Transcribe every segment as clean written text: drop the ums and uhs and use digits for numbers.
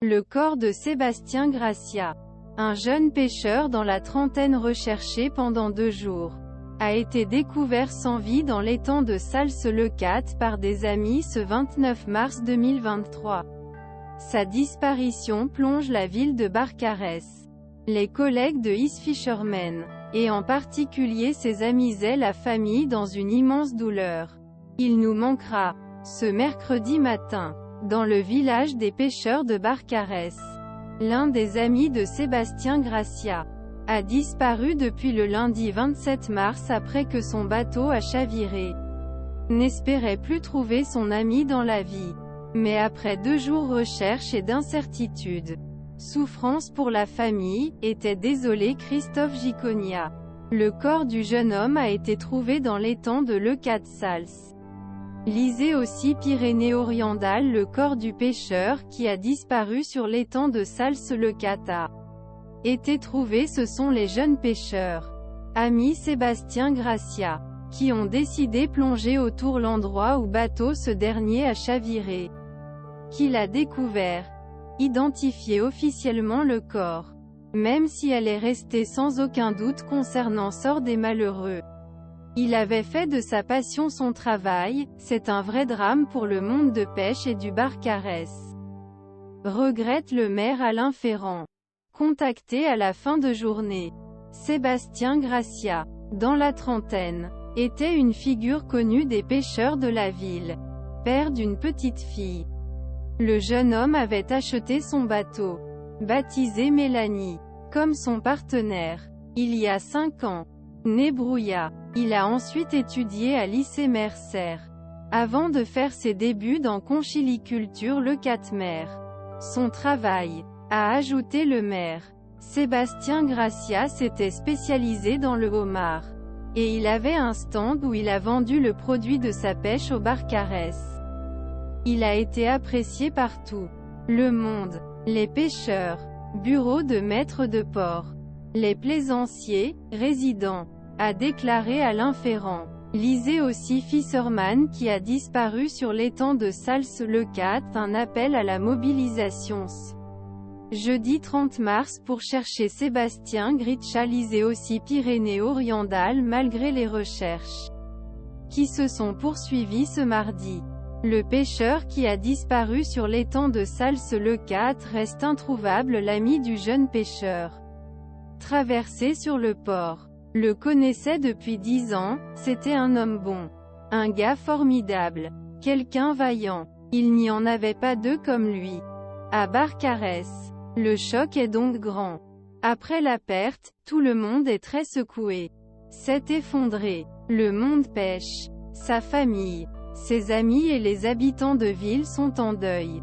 Le corps de Sébastien Gracia, un jeune pêcheur dans la trentaine recherché pendant 2 jours, a été découvert sans vie dans l'étang de Sals-le-Cat par des amis ce 29 mars 2023. Sa disparition plonge la ville de Barcarès, les collègues de His Fishermen, et en particulier ses amis et la famille dans une immense douleur. Il nous manquera. Ce mercredi matin, dans le village des pêcheurs de Barcarès, l'un des amis de Sébastien Gracia a disparu depuis le lundi 27 mars après que son bateau a chaviré. N'espérait plus trouver son ami dans la vie. Mais après 2 jours recherche et d'incertitude, souffrance pour la famille, était désolé Christophe Giconia. Le corps du jeune homme a été trouvé dans l'étang de Leucate-Sals. Lisez aussi Pyrénées-Orientales. Le corps du pêcheur qui a disparu sur l'étang de Sals-le-Cat a été trouvé. Ce sont les jeunes pêcheurs, amis Sébastien Gracia, qui ont décidé plonger autour l'endroit où bateau ce dernier a chaviré, qu'il a découvert, identifié officiellement le corps, même si elle est restée sans aucun doute concernant sort des malheureux. Il avait fait de sa passion son travail, c'est un vrai drame pour le monde de pêche et du Barcarès, regrette le maire Alain Ferrand. Contacté à la fin de journée, Sébastien Gracia, dans la trentaine, était une figure connue des pêcheurs de la ville, père d'une petite fille. Le jeune homme avait acheté son bateau, baptisé Mélanie, comme son partenaire, il y a 5 ans. Né Brouillat, il a ensuite étudié à lycée Mercer, avant de faire ses débuts dans conchiliculture Leucate-Mer. Son travail, a ajouté le maire Sébastien Gracia, s'était spécialisé dans le homard, et il avait un stand où il a vendu le produit de sa pêche au Barcarès. Il a été apprécié partout. Le monde, les pêcheurs, bureaux de maîtres de port, les plaisanciers, résidents, a déclaré Alain Ferrand. Lisez aussi Fisherman qui a disparu sur l'étang de Sals-le-Cat. Un appel à la mobilisation jeudi 30 mars pour chercher Sébastien Gracia. Lisez aussi Pyrénées-Orientales. Malgré les recherches qui se sont poursuivies ce mardi, le pêcheur qui a disparu sur l'étang de Sals-le-Cat reste introuvable. L'ami du jeune pêcheur, traversé sur le port, le connaissait depuis 10 ans, c'était un homme bon, un gars formidable, quelqu'un vaillant. Il n'y en avait pas 2 comme lui. À Barcarès, le choc est donc grand. Après la perte, tout le monde est très secoué. C'est effondré. Le monde pêche. Sa famille, ses amis et les habitants de ville sont en deuil,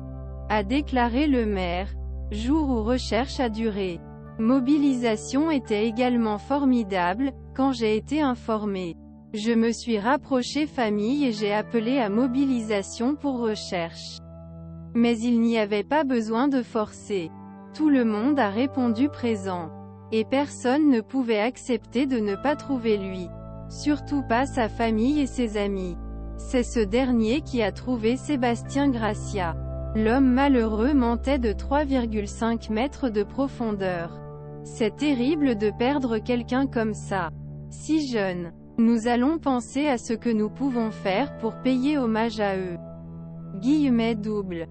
a déclaré le maire, jour où recherche a duré. Mobilisation était également formidable. Quand j'ai été informé, je me suis rapproché famille et j'ai appelé à mobilisation pour recherche. Mais il n'y avait pas besoin de forcer. Tout le monde a répondu présent. Et personne ne pouvait accepter de ne pas trouver lui. Surtout pas sa famille et ses amis. C'est ce dernier qui a trouvé Sébastien Gracia. L'homme malheureux mentait de 3,5 mètres de profondeur. C'est terrible de perdre quelqu'un comme ça, si jeune. Nous allons penser à ce que nous pouvons faire pour payer hommage à eux. Guillemets double.